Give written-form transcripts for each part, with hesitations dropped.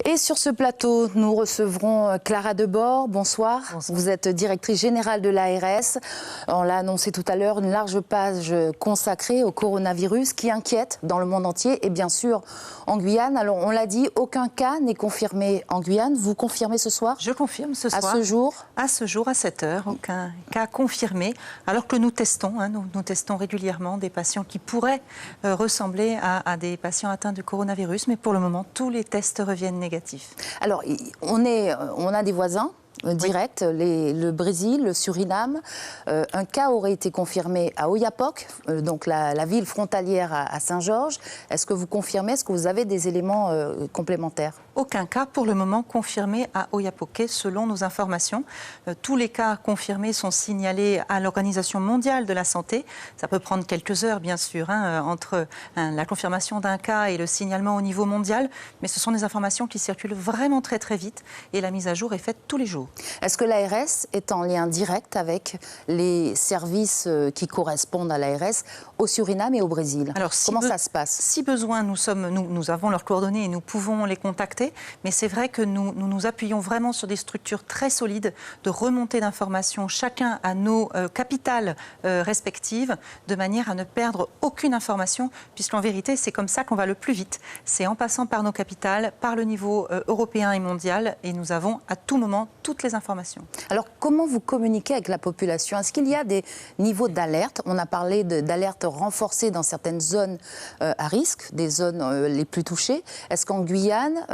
Et sur ce plateau, nous recevrons Clara Debord. Bonsoir. Bonsoir. Vous êtes directrice générale de l'ARS. On l'a annoncé tout à l'heure, une large page consacrée au coronavirus qui inquiète dans le monde entier et bien sûr en Guyane. Alors on l'a dit, aucun cas n'est confirmé en Guyane. Vous confirmez ce soir? Je confirme ce soir. À ce jour? À ce jour, à 7 heures, aucun cas confirmé. Alors que nous testons, nous testons régulièrement des patients qui pourraient ressembler à des patients atteints de coronavirus. Mais pour le moment, tous les tests reviennent négatifs. Alors, on a des voisins directs, le Brésil, le Suriname. Un cas aurait été confirmé à Oiapoque, donc la ville frontalière à Saint-Georges. Est-ce que vous confirmez, est-ce que vous avez des éléments complémentaires? Aucun cas pour le moment confirmé à Oiapoque, selon nos informations. Tous les cas confirmés sont signalés à l'Organisation mondiale de la santé. Ça peut prendre quelques heures, bien sûr, entre la confirmation d'un cas et le signalement au niveau mondial. Mais ce sont des informations qui circulent vraiment très très vite et la mise à jour est faite tous les jours. Est-ce que l'ARS est en lien direct avec les services qui correspondent à l'ARS au Suriname et au Brésil? Alors, comment ça se passe? Si besoin, nous avons leurs coordonnées et nous pouvons les contacter. Mais c'est vrai que nous nous appuyons vraiment sur des structures très solides de remontée d'informations, chacun à nos capitales respectives, de manière à ne perdre aucune information, puisqu'en vérité, c'est comme ça qu'on va le plus vite. C'est en passant par nos capitales, par le niveau européen et mondial, et nous avons à tout moment toutes les informations. Alors, comment vous communiquez avec la population? Est-ce qu'il y a des niveaux d'alerte? On a parlé d'alerte renforcée dans certaines zones à risque, des zones les plus touchées. Est-ce qu'en Guyane,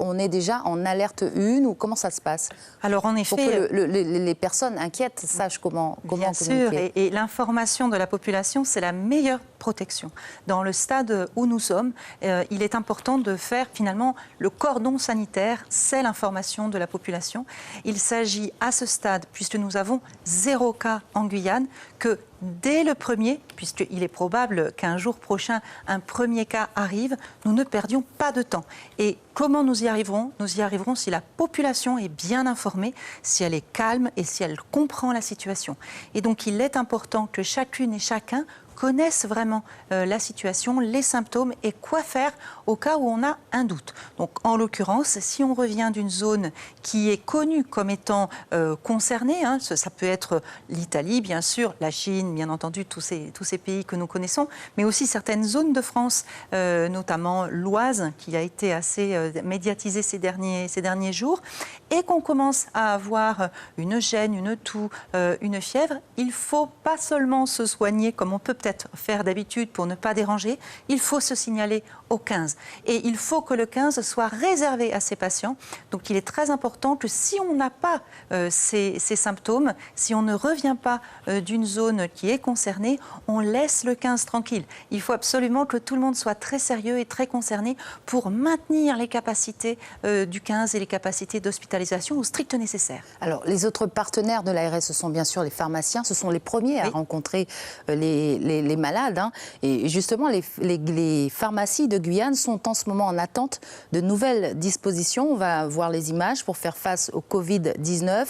on est déjà en alerte 1 ou comment ça se passe? Alors, en effet, pour que les personnes inquiètes sachent comment bien communiquer. Sûr, et l'information de la population, c'est la meilleure protection. Dans le stade où nous sommes, il est important de faire finalement le cordon sanitaire, c'est l'information de la population. Il s'agit à ce stade, puisque nous avons 0 cas en Guyane, que dès le premier, puisqu'il est probable qu'un jour prochain, un premier cas arrive, nous ne perdions pas de temps. Et comment nous y arriverons? Nous y arriverons si la population est bien informée, si elle est calme et si elle comprend la situation. Et donc, il est important que chacune et chacun connaissent vraiment la situation, les symptômes et quoi faire au cas où on a un doute. Donc, en l'occurrence, si on revient d'une zone qui est connue comme étant concernée, ça peut être l'Italie, bien sûr, la Chine, bien entendu, tous ces pays que nous connaissons, mais aussi certaines zones de France, notamment l'Oise, qui a été assez médiatisée ces derniers jours, et qu'on commence à avoir une gêne, une toux, une fièvre, il ne faut pas seulement se soigner comme on peut peut-être faire d'habitude pour ne pas déranger, il faut se signaler au 15. Et il faut que le 15 soit réservé à ces patients. Donc il est très important que si on n'a pas ces symptômes, si on ne revient pas d'une zone qui est concernée, on laisse le 15 tranquille. Il faut absolument que tout le monde soit très sérieux et très concerné pour maintenir les capacités du 15 et les capacités d'hospitalisation au strict nécessaire. Alors les autres partenaires de l'ARS, ce sont bien sûr les pharmaciens, ce sont les premiers à rencontrer les malades. Et justement, les pharmacies de Guyane sont en ce moment en attente de nouvelles dispositions. On va voir les images pour faire face au Covid-19.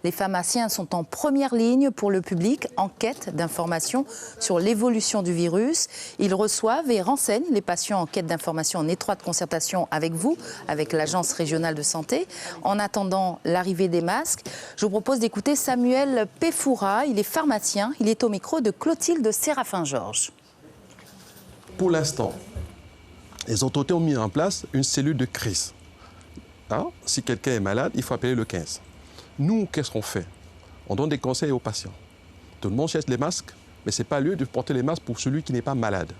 Les pharmaciens sont en première ligne pour le public, en quête d'informations sur l'évolution du virus. Ils reçoivent et renseignent les patients en quête d'informations en étroite concertation avec vous, avec l'Agence régionale de santé. En attendant l'arrivée des masques, je vous propose d'écouter Samuel Pefoura. Il est pharmacien. Il est au micro de Clotilde Séraphin-Georges. Pour l'instant, les autorités ont mis en place une cellule de crise. Si quelqu'un est malade, il faut appeler le 15. Nous, qu'est-ce qu'on fait? On donne des conseils aux patients. Tout le monde cherche les masques, mais ce n'est pas lieu de porter les masques pour celui qui n'est pas malade.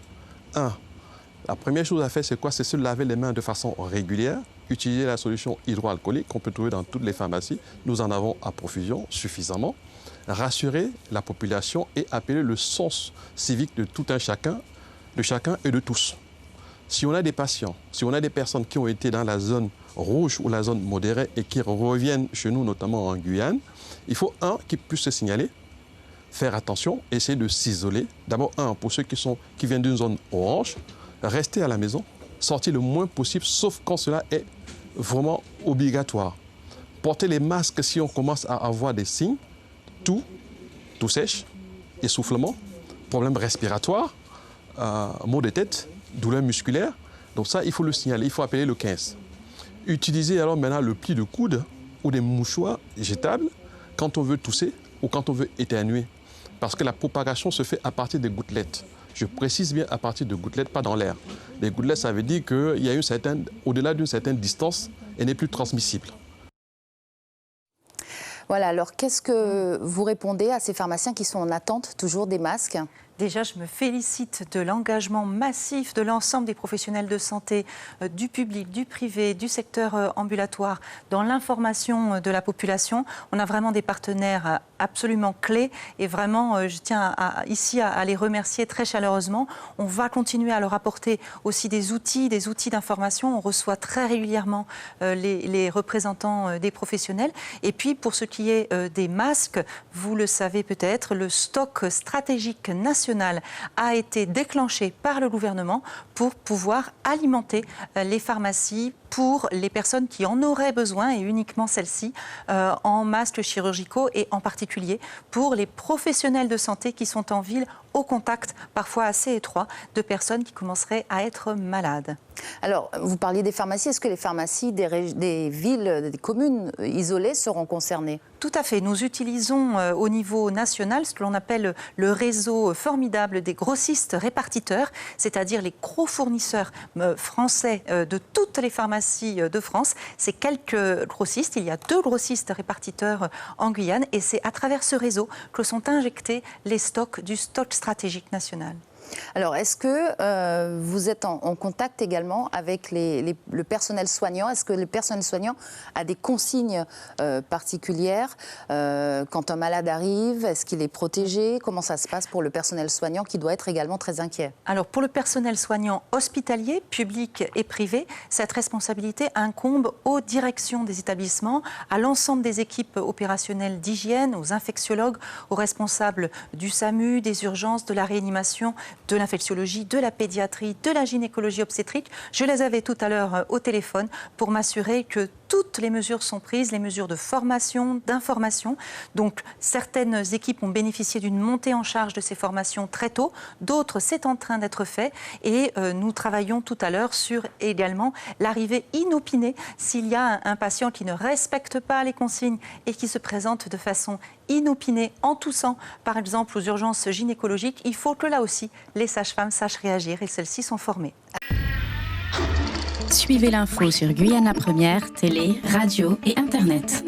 La première chose à faire, c'est quoi? C'est se laver les mains de façon régulière, utiliser la solution hydroalcoolique qu'on peut trouver dans toutes les pharmacies. Nous en avons à profusion, suffisamment. Rassurer la population et appeler le sens civique de tout un chacun, de chacun et de tous. Si on a des patients, si on a des personnes qui ont été dans la zone rouge ou la zone modérée et qui reviennent chez nous, notamment en Guyane, il faut qui puisse se signaler, faire attention, essayer de s'isoler. D'abord, pour ceux qui viennent d'une zone orange, rester à la maison, sortir le moins possible, sauf quand cela est vraiment obligatoire. Porter les masques si on commence à avoir des signes, toux sèche, essoufflement, problème respiratoire, maux de tête, douleur musculaire. Donc ça, il faut le signaler, il faut appeler le 15. Utiliser alors maintenant le pli de coude ou des mouchoirs jetables quand on veut tousser ou quand on veut éternuer. Parce que la propagation se fait à partir des gouttelettes. Je précise bien à partir de gouttelettes, pas dans l'air. Les gouttelettes, ça veut dire qu'il y a au-delà d'une certaine distance, elle n'est plus transmissible. Voilà, alors qu'est-ce que vous répondez à ces pharmaciens qui sont en attente toujours des masques ? Déjà, je me félicite de l'engagement massif de l'ensemble des professionnels de santé, du public, du privé, du secteur ambulatoire, dans l'information de la population. On a vraiment des partenaires absolument clés et vraiment, je tiens ici à les remercier très chaleureusement. On va continuer à leur apporter aussi des outils d'information. On reçoit très régulièrement les représentants des professionnels. Et puis, pour ce qui est des masques, vous le savez peut-être, le stock stratégique national a été déclenché par le gouvernement pour pouvoir alimenter les pharmacies pour les personnes qui en auraient besoin, et uniquement celles-ci, en masques chirurgicaux et en particulier pour les professionnels de santé qui sont en ville au contact parfois assez étroit de personnes qui commenceraient à être malades. Alors, vous parliez des pharmacies. Est-ce que les pharmacies des villes, des communes isolées seront concernées ? Tout à fait. Nous utilisons au niveau national ce que l'on appelle le réseau formidable des grossistes répartiteurs, c'est-à-dire les gros fournisseurs français de toutes les pharmacies de France. C'est quelques grossistes. Il y a 2 grossistes répartiteurs en Guyane et c'est à travers ce réseau que sont injectés les stocks du stock stratégique national. Alors, est-ce que vous êtes en contact également avec le personnel soignant ? Est-ce que le personnel soignant a des consignes particulières quand un malade arrive? Est-ce qu'il est protégé? Comment ça se passe pour le personnel soignant qui doit être également très inquiet? Alors, pour le personnel soignant hospitalier, public et privé, cette responsabilité incombe aux directions des établissements, à l'ensemble des équipes opérationnelles d'hygiène, aux infectiologues, aux responsables du SAMU, des urgences, de la réanimation, de l'infectiologie, de la pédiatrie, de la gynécologie obstétrique. Je les avais tout à l'heure au téléphone pour m'assurer que toutes les mesures sont prises, les mesures de formation, d'information. Donc, certaines équipes ont bénéficié d'une montée en charge de ces formations très tôt. D'autres, c'est en train d'être fait. Et nous travaillons tout à l'heure sur également l'arrivée inopinée. S'il y a un patient qui ne respecte pas les consignes et qui se présente de façon inopinée, en toussant, par exemple aux urgences gynécologiques, il faut que là aussi, les sages-femmes sachent réagir et celles-ci sont formées. Suivez l'info sur Guyana Première, télé, radio et Internet.